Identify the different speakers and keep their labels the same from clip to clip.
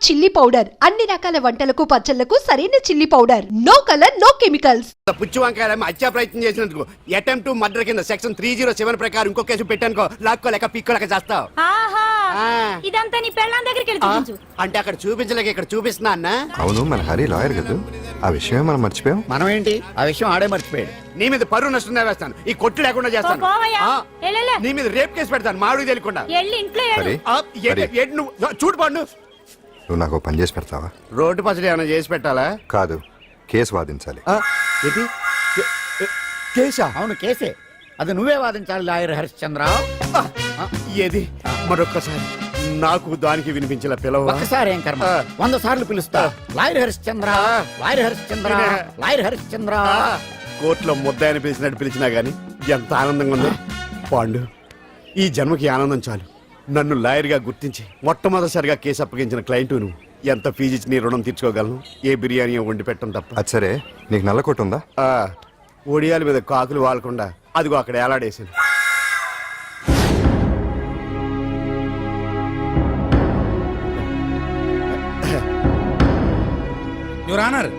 Speaker 1: Chilli powder అన్ని రకాల వంటలకు పచ్చళ్లకు సరైన chilli powder. No colour no chemicals.
Speaker 2: పుచ్చు వంకాయ హత్యా ప్రయత్నం చేసినందుకు అటెంప్ట్ టు మర్డర్ కింద సెక్షన్ 307 ప్రకారం ఇంకో కేసు పెట్టానుకో లాక్కోలేక పిక్కోలేక చేస్తావు.
Speaker 3: ఇదంతా నీ పెళ్ళాం దగ్గరికి వెళ్ళి చూపించు.
Speaker 2: అంటే అక్కడ చూపించలేక ఇక్కడ చూపిస్తున్నా అన్న.
Speaker 4: అవును, మన హరి లాయర్ కదా, ఆ విషయమే మనం మర్చిపోయాం.
Speaker 5: మనం ఏంటి ఆ విషయం ఆడే మర్చిపోయాడు.
Speaker 2: నీ మీద పరువు నష్టం వేస్తాను, ఈ కొట్టు లేకుండా చేస్తాను. నీ మీద రేప్ కేసు పెడతాను మాడు తెలియకుండా. చూడు పండు,
Speaker 4: నువ్వు నాకు పని చేసి పెడతావా?
Speaker 2: రోడ్డు పచ్చడి ఏమైనా చేసి పెట్టాలా?
Speaker 4: కాదు, కేసు వాదించాలి.
Speaker 2: కేసా?
Speaker 5: అవును కేసే, అది నువ్వే వాదించాలి లాయర్ హరిశ్చంద్ర.
Speaker 2: ఏది మరొక్కసారి నాకు దానికి వినిపించిన పిలవ.
Speaker 5: ఒక్కసారి ఏం కర్మ, 100 సార్లు పిలుస్తా. Lawyer Harishchandra, lawyer Harishchandra, lawyer Harishchandra.
Speaker 2: కోర్టులో ముద్దాయని పిలిచినట్టు పిలిచినా గానీ ఎంత ఆనందంగా ఉంది పాండు. ఈ జన్మకి ఆనందం చాలు. నన్ను లాయర్గా గుర్తించి మొట్టమొదటిసారిగా కేసు అప్పగించిన క్లయింట్ నువ్వు. ఎంత ఫీజు ఇచ్చి నీ రుణం తీర్చుకోగలను? ఏ బిర్యానీ వండి పెట్టడం తప్ప.
Speaker 4: అది సరే, నీకు నల్ల కొట్టు ఉందా?
Speaker 2: ఒడియాల మీద కాకులు వాలకుండా అదిగో అక్కడ ఏలాడేసింది.
Speaker 6: యువర్ ఆనర్,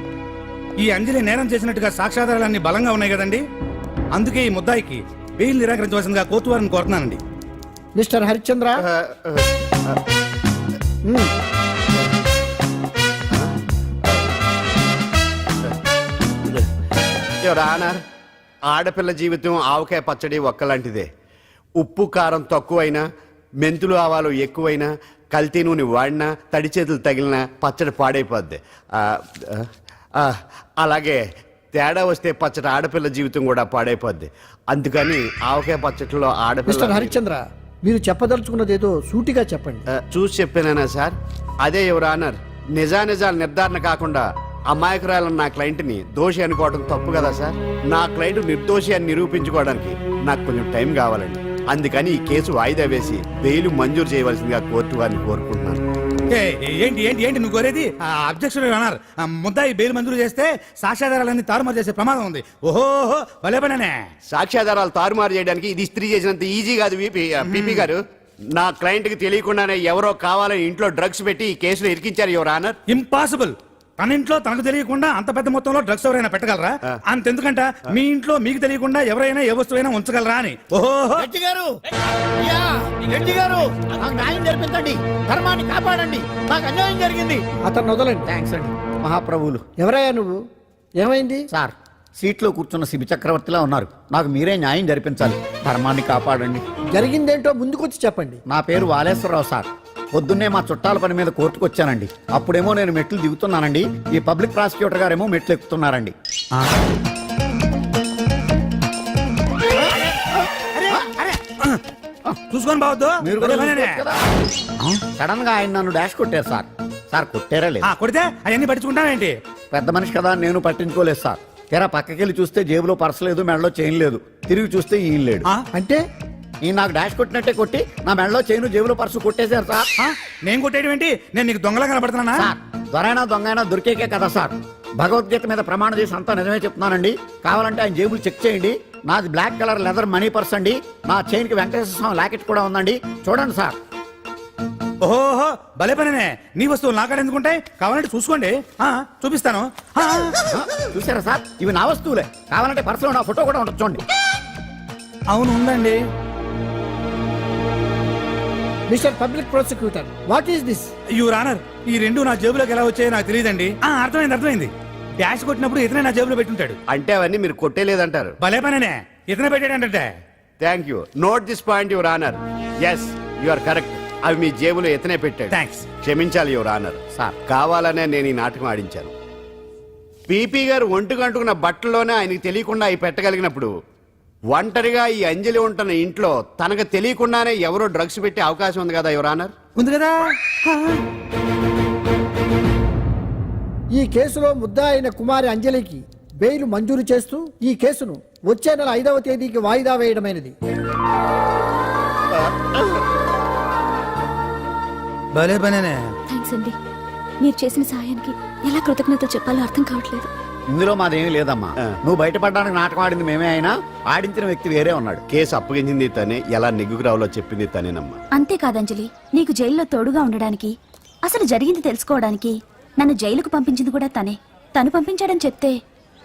Speaker 6: ఈ అంజలి నేరం చేసినట్టుగా సాక్ష్యాధారాలన్నీ బలంగా ఉన్నాయి కదండి. అందుకే ఈ ముద్దాయికి బెయిల్ నిరాకరించవలసిందిగా కోర్టు వారిని కోరుతున్నానండి.
Speaker 7: మిస్టర్ హరిశ్చంద్ర,
Speaker 2: యువర్ ఆనర్, ఆడపిల్ల జీవితం ఆవకాయ పచ్చడి ఒక్కలాంటిదే. ఉప్పు కారం తక్కువైనా, మెంతులు ఆవాలు ఎక్కువైనా, కల్తీ నూనె వాడినా, తడి చేతులు తగిలినా పచ్చడి పాడైపోద్ది. అలాగే తేడా వస్తే పచ్చడి ఆడపిల్ల జీవితం కూడా పాడైపోద్ది. అందుకని ఆవకాయ పచ్చడిలో ఆడపిల్ల.
Speaker 7: హరిశ్చంద్ర, మీరు చెప్పదలుచుకున్నది ఏదో సూటిగా చెప్పండి.
Speaker 2: చూసి చెప్పానా సార్? అదే యువర్ ఆనర్, నిజానిజాలు నిర్ధారణ కాకుండా అమాయకురాలను నా క్లయింట్ని దోషి అనుకోవడం తప్పు కదా సార్. నా క్లయింట్ నిర్దోషి అని నిరూపించుకోవడానికి నాకు కొంచెం టైం కావాలండి. అందుకని ఈ కేసు వాయిదా వేసి బెయిల్ మంజూరు చేయవలసిందిగా కోర్టు వారిని కోరుకుంటున్నాను.
Speaker 6: ఏంటి ఏంటి ఏంటి నువ్వు కోరేది? అబ్జెక్షన్ యువర్ ఆనర్, ముద్దాయి బెయిల్ మంజూరు చేస్తే సాక్ష్యాధారాలన్నీ తారుమారు చేసే ప్రమాదం ఉంది. ఓహో భలే పనే.
Speaker 2: సాక్ష్యాధారాలు తారుమారు చేయడానికి ఇది ఇస్త్రీ చేసినంత ఈజీ కాదు పీపీ గారు. నా క్లయింట్ కి తెలియకుండానే ఎవరో కావాలని ఇంట్లో డ్రగ్స్ పెట్టి ఈ కేసులో ఇరికించారు యువర్ ఆనర్.
Speaker 6: ఇంపాసిబుల్. తన ఇంట్లో తనకు తెలియకుండా అంత పెద్ద మొత్తంలో డ్రగ్స్ ఎవరైనా పెట్టగలరా? అంతెందుకంట మీ ఇంట్లో మీకు తెలియకుండా ఎవరైనా ఏ వస్తువైనా ఉంచగలరా అని. ఓహో
Speaker 5: న్యాయం జరిపించండి, ధర్మాన్ని కాపాడండి, నాకు అన్యాయం జరిగింది.
Speaker 7: అతను వదలండి.
Speaker 5: థ్యాంక్స్ అండి మహాప్రభువులు.
Speaker 7: ఎవరయ్యా నువ్వు? ఏమైంది
Speaker 5: సార్? సీట్లో కూర్చున్న శిబి చక్రవర్తిలా ఉన్నారు. నాకు మీరే న్యాయం జరిపించాలి, ధర్మాన్ని కాపాడండి.
Speaker 7: జరిగిందేంటో ముందుకొచ్చి చెప్పండి.
Speaker 5: నా పేరు వాలేశ్వరరావు సార్. పొద్దున్నే మా చుట్టాల పని మీద కోర్టుకు వచ్చానండి. అప్పుడేమో నేను మెట్లు దిగుతున్నానండి, ఈ పబ్లిక్ ప్రాసిక్యూటర్ గారేమో మెట్లు ఎక్కుతున్నారండి.
Speaker 6: చూసుకొని బావద్దు.
Speaker 5: సడన్ గా ఆయన నన్ను డాష్ కొట్టారు సార్. సార్ కొట్టారా లేదు?
Speaker 6: కొడితే అవన్నీ పట్టించుకుంటావేంటి?
Speaker 5: పెద్ద మనిషి కదా నేను పట్టించుకోలేదు సార్. తెరా పక్కకెళ్ళి చూస్తే జేబులో పర్స్ లేదు, మెడలో చైన్ లేదు. తిరిగి చూస్తే ఈయన లేడు.
Speaker 7: అంటే
Speaker 5: ఈ నాకు డాష్ కొట్టినట్టే కొట్టి నా మెడలో చైను జేబులో పర్సు కొట్టేశారు సార్.
Speaker 6: నేను కొట్టేయడం ఏంటి? నేను నీకు దొంగలా కనబడుతున్నా
Speaker 5: సార్? దొరైనా దొంగైనా దొరికేకే కదా సార్. భగవద్గీత మీద ప్రమాణం చేసి అంతా నిజమే చెప్తున్నానండి. కావాలంటే ఆయన జేబులు చెక్ చేయండి. నాది black colour leather money purse అండి. నా చైన్ కి వెంకటేశ్వర స్వామి లాకెట్ కూడా ఉందండి, చూడండి సార్.
Speaker 6: ఓహో భలే పనే. నీ వస్తువులు నాకాడ ఎందుకుంటాయి? కావాలంటే చూసుకోండి, చూపిస్తాను.
Speaker 5: చూసారా సార్, ఇవి నా వస్తువులే. కావాలంటే పర్సులో నా ఫోటో కూడా ఉండొచ్చు చూడండి.
Speaker 6: అవును ఉందండి.
Speaker 7: Mister public prosecutor, what is this?
Speaker 6: Your honour, ఈ రెండు నా జేబులోకి ఎలా వచ్చాయో నాకు తెలియదండి. అర్థమైంది. డాష్ కొట్టినప్పుడు ఇతనే నా జేబులో పెట్టుంటాడు.
Speaker 2: అంటే అవన్నీ మీరు కొట్టేలేదంటారు?
Speaker 6: భలే పనే, ఇతనే పెట్టాడంటే.
Speaker 2: Thank you. Note this point your honour. Yes, you are correct. అవి మీ జేబులో ఎత్తనే పెట్టాడు.
Speaker 6: థ్యాంక్స్.
Speaker 2: క్షమించాలి యువర్ ఆనర్.
Speaker 5: సార్
Speaker 2: కావాలనే నేను ఈ నాటకం ఆడించాను. పీపీ గారు ఒంటికంటుకున్న బట్టల్లోనే ఆయనకి తెలియకుండా అవి పెట్టగలిగినప్పుడు ఒంటరిగా ఈ అంజలి ఉంటున్న ఇంట్లో తనకు తెలియకుండానే ఎవరో డ్రగ్స్ పెట్టే అవకాశం ఉంది కదా యువర్ ఆనర్.
Speaker 6: ఉంది కదా.
Speaker 7: ఈ కేసులో ముద్దా అయిన కుమారి అంజలికి బెయిల్ మంజూరు చేస్తూ ఈ కేసును వచ్చే నెల 5వ తేదీకి వాయిదా వేయడమైనది.
Speaker 6: భలే పనేనే.
Speaker 3: థాంక్స్ అండి, మీరు చేసిన సహాయానికి ఎలా కృతజ్ఞత చెప్పాలో అర్థం కావట్లేదు.
Speaker 5: ఇందులో మాదేమీ లేదమ్మా. నువ్వు బయటపడడానికి నాటకం ఆడింది మేమే అయినా ఆడించిన వ్యక్తి వేరే ఉన్నాడు.
Speaker 2: కేసు అప్పగించింది తనే, ఎలా నెగ్గుకు రావాలో చెప్పింది తనేనమ్మా.
Speaker 3: అంతేకాదు అంజలి, నీకు జైల్లో తోడుగా ఉండడానికి అసలు జరిగింది తెలుసుకోవడానికి నన్ను జైలుకు పంపించింది కూడా తనే. తను పంపించాడని చెప్తే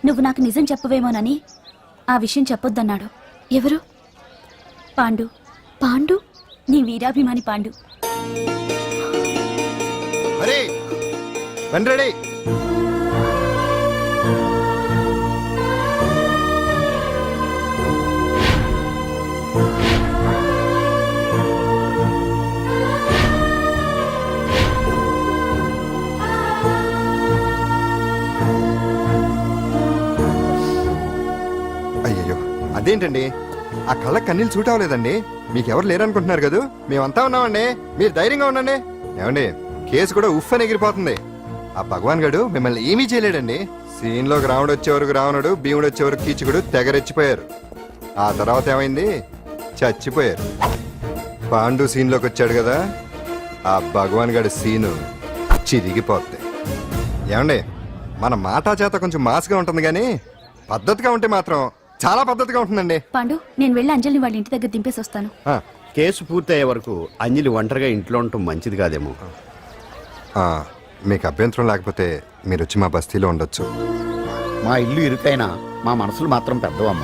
Speaker 3: నువ్వు నాకు నిజం చెప్పవేమోనని ఆ విషయం చెప్పొద్దన్నాడు. ఎవరు? పాండు. పాండు? నీ వీరాభిమాని పాండు.
Speaker 4: అరే బండి రెడీ. అయ్యయ్యో అదేంటండి, ఆ కళ్ళ కన్నీళ్ళు సూట్ అవ్వలేదండి. మీకెవరు లేరనుకుంటున్నారు కదా, మేమంతా ఉన్నామండి. మీరు ధైర్యంగా ఉండండి. ఏమండి, కేసు కూడా ఉఫ్ అని ఎగిరిపోతుంది. ఆ భగవాన్ గడు మిమ్మల్ని ఏమీ చేయలేడండి. సీన్లోకి రావణుడు వచ్చే వరకు రావణుడు, భీముడు వచ్చే వరకు కీచుకుడు తెగరెచ్చిపోయారు. ఆ తర్వాత ఏమైంది? చచ్చిపోయారు. పాండు సీన్లోకి వచ్చాడు కదా, ఆ భగవాన్ గడి సీను చిరిగిపోద్ది. ఏమండి, మన మాటా చేత కొంచెం మాస్గా ఉంటుంది కానీ పద్ధతిగా ఉంటే మాత్రం చాలా పద్ధతిగా ఉంటుందండి.
Speaker 3: పాండు, నేను వెళ్ళి అంజలిని వాళ్ళ ఇంటి దగ్గర దింపేసి వస్తాను.
Speaker 4: ఆ,
Speaker 2: కేసు పూర్తయ్యే వరకు అంజలి ఒంటరిగా ఇంట్లో ఉండటం మంచిది కాదేమో.
Speaker 4: ఆ, మీకు అభ్యంతరం లేకపోతే మీరు వచ్చి మా బస్తీలో ఉండొచ్చు.
Speaker 5: మా ఇల్లు ఇరుకైనా మా మనసులు మాత్రం పెద్దవమ్మ.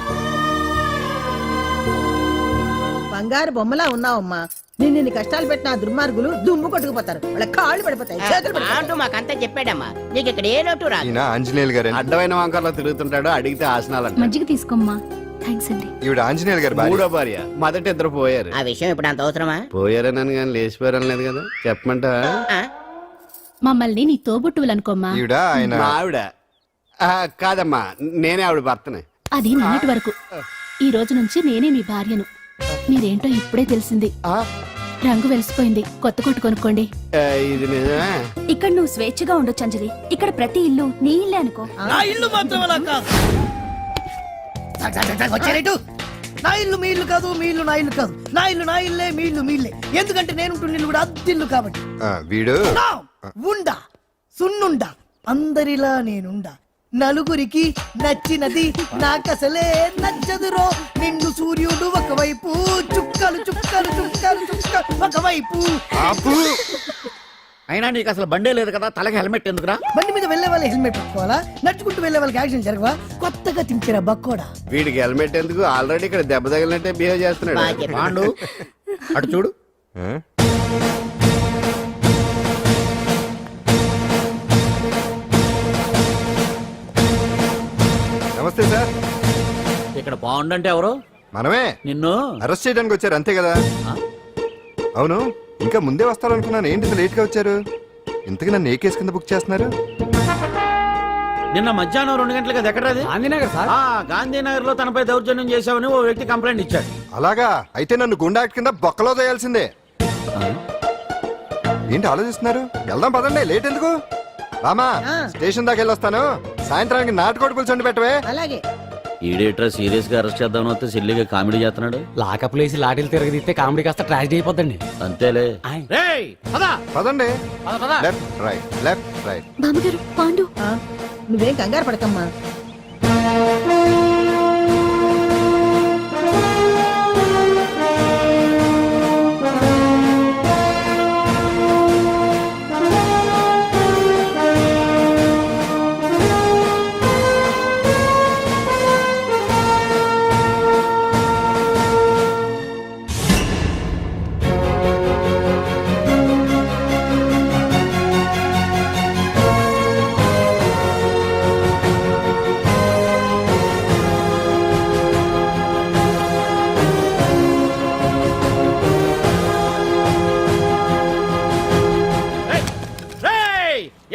Speaker 8: బంగారు బొమ్మలా ఉన్నావమ్మా. నిన్ను కష్టాలు పెట్టిన ఆ దుర్మార్గులు దుమ్ము కొట్టుకుపోతారు. వాళ్ళ కాళ్ళు పడిపోతాయి, చేతులు పడిపోతాయి.
Speaker 9: అంటూ మాకంతా చెప్పాడమ్మా. నీకు ఇక్కడ ఏ లోటు రాదు.
Speaker 4: ఈయన ఆంజనేయులు గారు.
Speaker 2: అడ్డమైన వంకర్లో తిరుగుతుంటాడు, అడిగితే ఆసనాలంట.
Speaker 3: మజ్జిగ తీసుకోమ్మా. థ్యాంక్స్ అండి.
Speaker 4: ఈవిడ ఆంజనేయులు గారు భార్య.
Speaker 2: మూడో భార్య. మొదట ఇద్దరు పోయారు.
Speaker 9: ఆ విషయం ఇప్పుడు అంత అవసరమా?
Speaker 2: పోయారనని కానీ లేచిపోయారని లేదు కదా, చెప్పమంటా?
Speaker 9: ఆ?
Speaker 3: మమ్మల్ని నీ తోబుట్టువులనుకోమ్మా.
Speaker 4: ఈవిడ ఆయన.
Speaker 2: మా ఆవిడ కాదమ్మా, నేనే ఆవిడ భర్తనే.
Speaker 3: అది నిన్నటి వరకు. ఈ రోజు నుంచి నేనే మీ భార్యను. మీరేంటో ఇప్పుడే తెలిసింది.
Speaker 2: ఆ,
Speaker 3: రంగు వెలిసిపోయింది. కొత్త కొట్టు కొనుక్కోండి.
Speaker 2: ఇది నిజమే.
Speaker 3: ఇక్కడ నువ్వు స్వేచ్ఛగా ఉండొచ్చు అంజలి. ఇక్కడ ప్రతి ఇల్లు నీ ఇల్లే అనుకో.
Speaker 8: నా ఇల్లు మాత్రం అలా కాదు. వచ్చారేటు? నా ఇల్లు మీ ఇల్లు కాదు, మీ ఇల్లు నా ఇల్లు కాదు. నా ఇల్లు నా ఇల్లే, మీ ఇల్లు మీ ఇల్లే. ఎందుకంటే నేను ఉంటున్న ఇల్లు కూడా అద్దిల్లు కాబట్టి.
Speaker 4: వీడు
Speaker 8: నా ఉండా సున్నుండా అందరిలా నేనుండా. నలుగురికి నచ్చినది నాకసలే నచ్చదురో. నిన్ను సూర్యుడు ఒకవైపు, చుక్కలు చుక్కలు చుక్కలు చుక్కలు ఒకవైపు.
Speaker 4: ఆపు.
Speaker 5: అయినా నీకు అసలు బండే లేదు కదా, తలకి హెల్మెట్ ఎందుకురా?
Speaker 8: బండి మీద వెళ్లే వాళ్ళు హెల్మెట్ పెట్టుకోవాలా? నడుచుకుంటూ వెళ్లే వాళ్ళకి యాక్సిడెంట్ జరగవా? కొత్తగా తింటారా బక్కోడా?
Speaker 2: వీడికి హెల్మెట్ ఎందుకు? ఆల్రెడీ ఇక్కడ దెబ్బ తగిలినట్టే బిహేవ్ చేస్తున్నాడు.
Speaker 9: బాగా చెప్పావు.
Speaker 5: పాండు అటు చూడు.
Speaker 4: ఆ? నమస్తే సార్.
Speaker 5: ఇక్కడ పాండు అంటే ఎవరు?
Speaker 4: మనమే.
Speaker 5: నిన్ను
Speaker 4: అరెస్ట్ చేయడానికి వచ్చారు అంతే కదా? అవును, ఇంకా ముందే వస్తారనుకున్నాను. ఏంటి లేట్ గా వచ్చారు? ఇంతకు నన్ను ఏ కేసు కింద బుక్ చేస్తున్నారు?
Speaker 5: నిన్న మధ్యాహ్నం 2 గంటలకు అది ఎక్కడది? గాంధీనగర్ సార్. గాంధీనగర్ లో తనపై దౌర్జన్యం చేశామని ఓ వ్యక్తి కంప్లైంట్ ఇచ్చాడు.
Speaker 4: అలాగా? అయితే నన్ను గుండా యాక్ట్ కింద బొక్కలో చేయాల్సిందే. ఏంటి ఆలోచిస్తున్నారు? వెళ్దాం పదండి, లేట్ ఎందుకు? రామా, స్టేషన్ దాకా వెళ్ళొస్తాను. సాయంత్రానికి నాటుకోడి పులుసు వండి పెట్టవే.
Speaker 8: అలాగే.
Speaker 5: ఈడేట్రా సీరియస్ గా అరెస్ట్ చేద్దామని వస్తే సిల్లిగా కామెడీ చేస్తున్నాడు.
Speaker 10: లాకప్ లేసి లాఠీలు తిరగదీస్తే కామెడీ కాస్త ట్రాజడీ అయిపోద్దండి.
Speaker 5: అంతేలే.
Speaker 4: పదండి. Left right, left right.
Speaker 3: బామ్మగారు, పాండు.
Speaker 8: నువ్వేం కంగారు పడకమ్మా.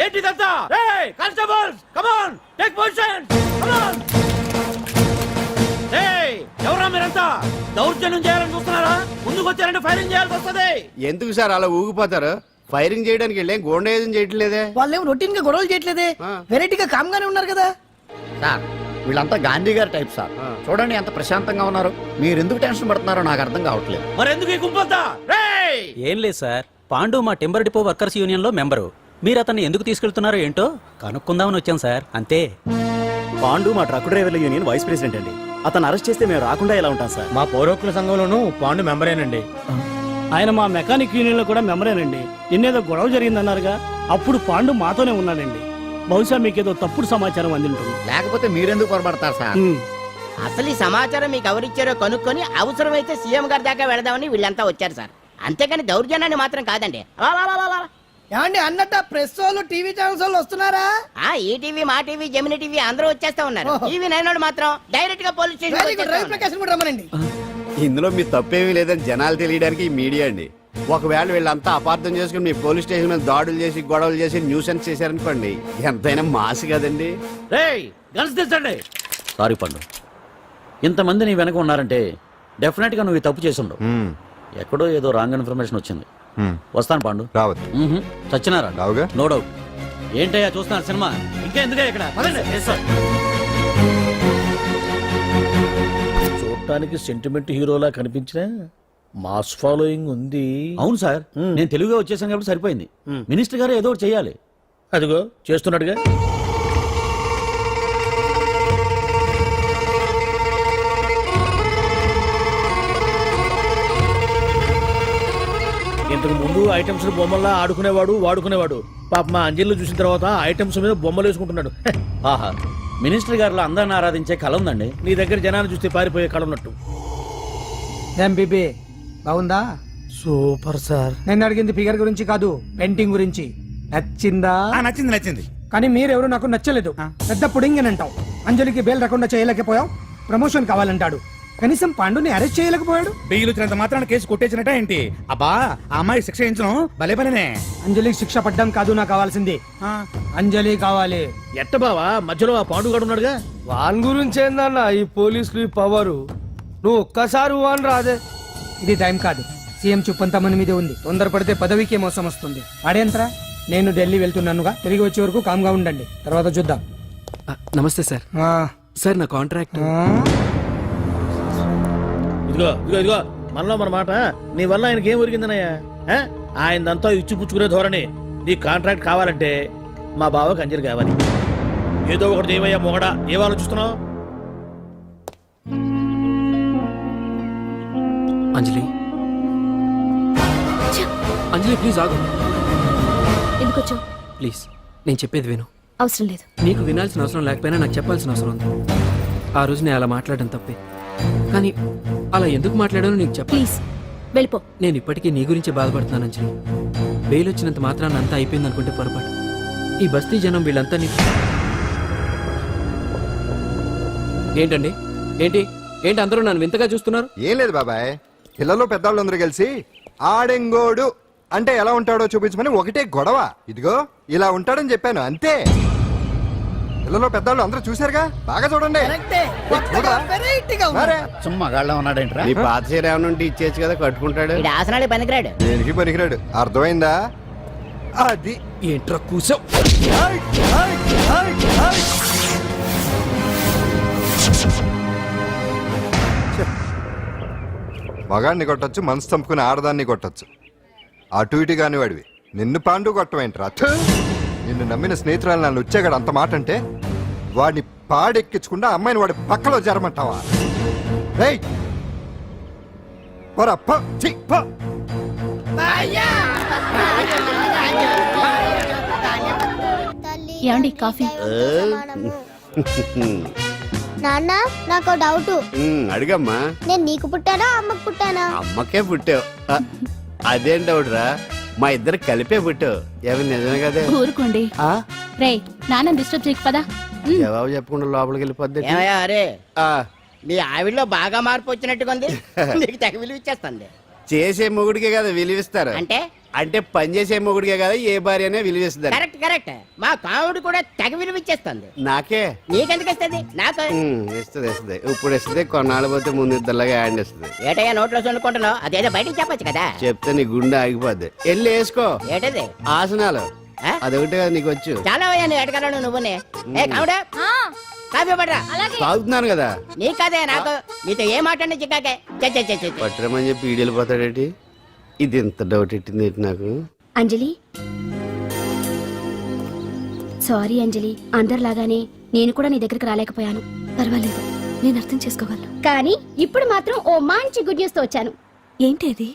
Speaker 5: ఏంటిదంతా? Constables, come on, take position, come on. ఎవరా మీరంతా? దౌర్జన్యం చేయాలని చూస్తున్నారా? ముందుకు వచ్చారంటే ఫైరింగ్ చేయాల్సి వస్తుంది.
Speaker 2: ఎందుకు సార్ అలా ఊగిపోతారు? ఫైరింగ్ చేయడానికి వెళ్ళేం గోండేజం చేయట్లేదే.
Speaker 8: వాళ్ళేం రొటీన్ గా గొడవలు చేయట్లేదే. వెరైటీగా కామ్ గానే ఉన్నారు కదా.
Speaker 5: సార్, వీళ్ళంతా గాంధీ గారి టైప్ సార్. చూడండి ఎంత ప్రశాంతంగా ఉన్నారు. మీరు ఎందుకు టెన్షన్ పడుతున్నారో నాకు అర్థం కావట్లేదు. మరి ఎందుకు ఈ గుంపంతా?
Speaker 10: ఏం లేదు సార్, పాండు మా టింబర్ డిపో వర్కర్స్ యూనియన్ లో మెంబరు. మీరు అతన్ని ఎందుకు తీసుకెళ్తున్నారో ఏంటో కనుక్కుందామని వచ్చాం సార్, అంతే.
Speaker 11: పాండు మా ట్రక్ డ్రైవర్ల యూనియన్ వైస్ ప్రెసిడెంట్ అండి. అతను అరెస్ట్ చేస్తే మేము రాకుండా ఎలా ఉంటాం సార్?
Speaker 10: మా పౌరోక్ల సంఘంలోనూ పాండు మెంబరేనండి.
Speaker 11: ఆయన మా మెకానిక్ యూనియన్ లో కూడా మెంబరేనండి. నిన్నేదో గొడవ జరిగిందన్నారుగా, అప్పుడు పాండు మాతోనే ఉన్నాడండి. బహుశా మీకేదో తప్పుడు సమాచారం అందింటుంది.
Speaker 5: లేకపోతే మీరెందుకు పొరపడతారు సార్?
Speaker 9: అసలు ఈ సమాచారం మీకు ఎవరిచ్చారో కనుక్కొని అవసరమైతే సీఎం గారి దాకా వెళదామని వీళ్ళంతా వచ్చారు సార్. అంతేకాని దౌర్జన్యాన్ని మాత్రం కాదండి. లా, లా, లా, లా, లా.
Speaker 8: ఏమండి అన్నట్ట ప్రెస్ వాళ్ళు టీవీ ఛానల్స్ వాళ్ళు వస్తున్నారా?
Speaker 9: ఈ టీవీ, మా టీవీ, జమిని టీవీ అందరూ వచ్చేస్తా ఉన్నారు. టీవీ నైన్ మాత్రం డైరెక్ట్ గా పోలీస్ స్టేషన్
Speaker 8: రవిప్రకాశ్ కూడా రమ్మనండి.
Speaker 2: ఇందులో మీ తప్పేమీ లేదని జనాలు తెలియడానికి ఈ మీడియా అండి. ఒకవేళ వీళ్ళంతా అపార్థం చేసుకుని మీ పోలీస్ స్టేషన్ మీద దాడులు చేసి గొడవలు చేసి న్యూసెన్స్ చేశారనుకోండి, ఎంతైనా మాసి కదండి.
Speaker 10: సారీ పండు, ఇంతమంది నీ వెనక ఉన్నారంటే డెఫినెట్ గా నువ్వు ఈ తప్పు చేసి ఉండవు. ఎక్కడో ఏదో రాంగ్ ఇన్ఫర్మేషన్ వచ్చింది. వస్తాను పాండు.
Speaker 4: రావద్దు.
Speaker 10: చచ్చినారా?
Speaker 4: రావుగా.
Speaker 10: No doubt. ఏంటయ్యా చూస్తున్నారు సినిమా? ఇంకా ఎందుకే ఇక్కడ?
Speaker 11: చూడటానికి సెంటిమెంట్ హీరోలా కనిపించిన మాస్ ఫాలోయింగ్ ఉంది.
Speaker 10: అవును సార్, నేను తెలుగుగా వచ్చేసాను కాబట్టి సరిపోయింది. మినిస్టర్ గారు ఏదో ఒకటి చెయ్యాలి.
Speaker 11: అదిగో చేస్తున్నాడుగా. ఇంతకు ముందు ఐటమ్స్ బొమ్మల్లా ఆడుకునేవాడు, వాడుకునేవాడు. పాప మా అంజలిలో చూసిన తర్వాత ఐటమ్స్ మీద బొమ్మలు వేసుకుంటున్నాడు.
Speaker 10: ఆహా, మినిస్టర్ గారిలో అందరిని ఆరాధించే కళ ఉందండి.
Speaker 11: నీ దగ్గర జనాన్ని చూస్తే పారిపోయే కళ ఉన్నట్టు.
Speaker 7: ఎంబీబీ బాగుందా?
Speaker 11: Super sir.
Speaker 7: నేను అడిగింది ఫిగర్ గురించి కాదు, పెయింటింగ్ గురించి. నచ్చిందా?
Speaker 6: నచ్చింది నచ్చింది.
Speaker 7: కానీ మీరెవరు నాకు నచ్చలేదు. పెద్ద పుడింగ్ అని అంటావు. అంజలికి బెయిల్ రాకుండా చేయలేకపోయావు. ప్రమోషన్ కావాలంటాడు. కనీసం పాండుని అరెస్ట్ చేయలేకపోయాడు.
Speaker 6: బెయిల్ వచ్చినంత మాత్రాన కేసు కొట్టేసినట్ట ఏంటి? అబ్బా, ఆ అమ్మాయి శిక్ష వేయించడం భలే పనినే.
Speaker 7: అంజలికి శిక్ష పడ్డం కాదు నాకు కావాల్సింది. అంజలి కావాలి.
Speaker 11: ఎట్ట బావా, మధ్యలో ఆ పాండుగాడు ఉన్నాడుగా.
Speaker 7: వాన్ గురించి ఏందన్నా ఈ పోలీసులు ఈ పవరు? నువ్వు ఒక్కసారి వాన్ రాదే. ఇది టైం కాదు. సీఎం చూపంతా మన మీదే ఉంది. తొందరపడితే పదవికే మోసం వస్తుంది. ఆడేంతరా? నేను ఢిల్లీ వెళ్తున్నానుగా. తిరిగి వచ్చే వరకు కామ్గా ఉండండి, తర్వాత చూద్దాం.
Speaker 12: నమస్తే సార్. సార్ నా కాంట్రాక్ట్.
Speaker 11: ఇదిగో ఇదిగో ఇదిగో, మనలో మన మాట. నీ వల్ల ఆయనకి ఏం ఒరిగిందనయ్యా? ఆయనదంతా ఇచ్చిపుచ్చుకునే ధోరణి. నీ కాంట్రాక్ట్ కావాలంటే మా బావకి అంజలి కావాలి. ఏదో ఒకటి ఏమయ్యా మొగడా, ఏం ఆలోచిస్తున్నావు?
Speaker 12: అంజలి, అంజలి ప్లీజ్ ఆగు.
Speaker 3: ఎందుకొచ్చావు?
Speaker 12: ప్లీజ్ నేను చెప్పేది విను.
Speaker 3: అవసరం లేదు.
Speaker 12: నీకు వినాల్సిన అవసరం లేకపోయినా నాకు చెప్పాల్సిన అవసరం ఉంది. ఆ రోజు నేను అలా మాట్లాడడం తప్పే, కానీ అలా ఎందుకు మాట్లాడానో నీకు చెప్ప.
Speaker 3: ప్లీజ్ వెళ్ళిపో.
Speaker 12: నేను ఇప్పటికీ నీ గురించి బాధపడుతున్నాను అంజలి. బెయిల్ వచ్చినంత మాత్రాన్ని అంతా అయిపోయింది అనుకుంటే పొరపాటు. ఈ బస్తీ జనం వీళ్ళంతా నీకు ఏంటండి? ఏంటి ఏంటి అందరూ నన్ను వింతగా చూస్తున్నారు?
Speaker 4: ఏం లేదు బాబాయ్, పిల్లలు పెద్దవాళ్ళందరూ కలిసి ఆడెంగోడు అంటే ఎలా ఉంటాడో చూపించమని ఒకటే గొడవ. ఇదిగో ఇలా ఉంటాడని చెప్పాను అంతే. పిల్లలు పెద్దవాళ్ళు అందరూ చూశారుగా, బాగా చూడండి. మరే.
Speaker 5: సుమ్మగాళ్ళ ఉన్నాడేంట్రా?
Speaker 2: నీ పాత చీర ఏమైనా ఉంటే ఇచ్చేచ్చు కదా, కట్టుకుంటాడు.
Speaker 9: ఇది ఆసనాలు పనికిరాడు.
Speaker 4: దేనికి పనికిరాడు, అర్థమైందా? అది
Speaker 12: ఏంట్రా కూసావ్?
Speaker 4: మగాడిని కొట్టచ్చు, మనసు చంపుకుని ఆడదాన్ని కొట్టచ్చు. అటు ఇటు కాని వాడివి నిన్ను పాండు కొట్టమేంట్రా? నిన్ను నమ్మిన స్నేహితురాలు నన్ను వచ్చాగాడు అంత మాట అంటే వాడిని పాడెక్కించకుండా అమ్మాయిని వాడి పక్కలో జరమంటావా? రేయ్ పోరా, పో, ఛీ, పో.
Speaker 3: ఏమండి కాఫీ?
Speaker 13: నాన్న నాకు డౌట్.
Speaker 2: అడిగమ్మా.
Speaker 13: నేను నీకు పుట్టానా అమ్మకు పుట్టానా?
Speaker 2: అమ్మకే పుట్టావు. అదేం డౌట్ రా, మా ఇద్దరు కలిపే పుట్టావు. ఏమి నిజమే కదే?
Speaker 3: ఊరుకోండి. రే నాన్న డిస్టర్బ్ చేయకు పదా.
Speaker 2: జవాబు చెప్పకుండా లోపలికి వెళ్ళిపోద్ది.
Speaker 9: ఏమయ్యా అరే, మీ ఆవిడలో బాగా మార్పు వచ్చినట్టుగా ఉంది. నీకు తెగ విలువ ఇచ్చేస్తుంది.
Speaker 2: చేసే మొగుడికే కదా విలువిస్తారు.
Speaker 9: అంటే
Speaker 2: అంటే పని చేసే మొగుడికే కదా ఏ భార్య అనే విలువిస్తారు.
Speaker 9: Correct correct. మా కావుడు కూడా తెగ విలువ ఇచ్చేస్తుంది.
Speaker 2: నాకే
Speaker 9: నీకెందుకు ఇస్తుంది? నాకు
Speaker 2: ఇస్తుంది ఇస్తుంది. ఇప్పుడు ఇస్తుంది, కొన్నాళ్ళు పోతే ముందు ఇద్దరులాగా హ్యాండ్ ఇస్తుంది.
Speaker 9: ఏటయ్యా నోట్లో చల్లుకుంటున్నావు? అదేదో బయటికి చెప్పొచ్చు కదా.
Speaker 2: చెప్తే నీ గుండె ఆగిపోద్ది. వెళ్ళి వేసుకో.
Speaker 9: ఏటది?
Speaker 2: ఆసనాలు అదొకటి కదా నీకు వచ్చు.
Speaker 9: చాలా అయ్యా నువ్వు ఎడగలను నువ్వునే. ఏ కావుడా కాఫీ పడరా.
Speaker 2: తాగుతున్నాను కదా.
Speaker 9: నీ కదే నాకు. నీతో ఏ మాట్లాడి చిక్కాకే
Speaker 2: పట్టరమని చెప్పి ఈడు వెళ్ళిపోతాడేటి? ఇది ఎంత డౌట్ ఎట్టింది ఏంటి నాకు?
Speaker 3: అంజలి సారీ అంజలి, అందరిలాగానే నేను కూడా నీ దగ్గరికి రాలేకపోయాను. పర్వాలేదు, నేను అర్థం చేసుకోగలను. కానీ ఇప్పుడు మాత్రం ఓ మంచి గుడ్ న్యూస్ తో వచ్చాను. ఏంటి అది?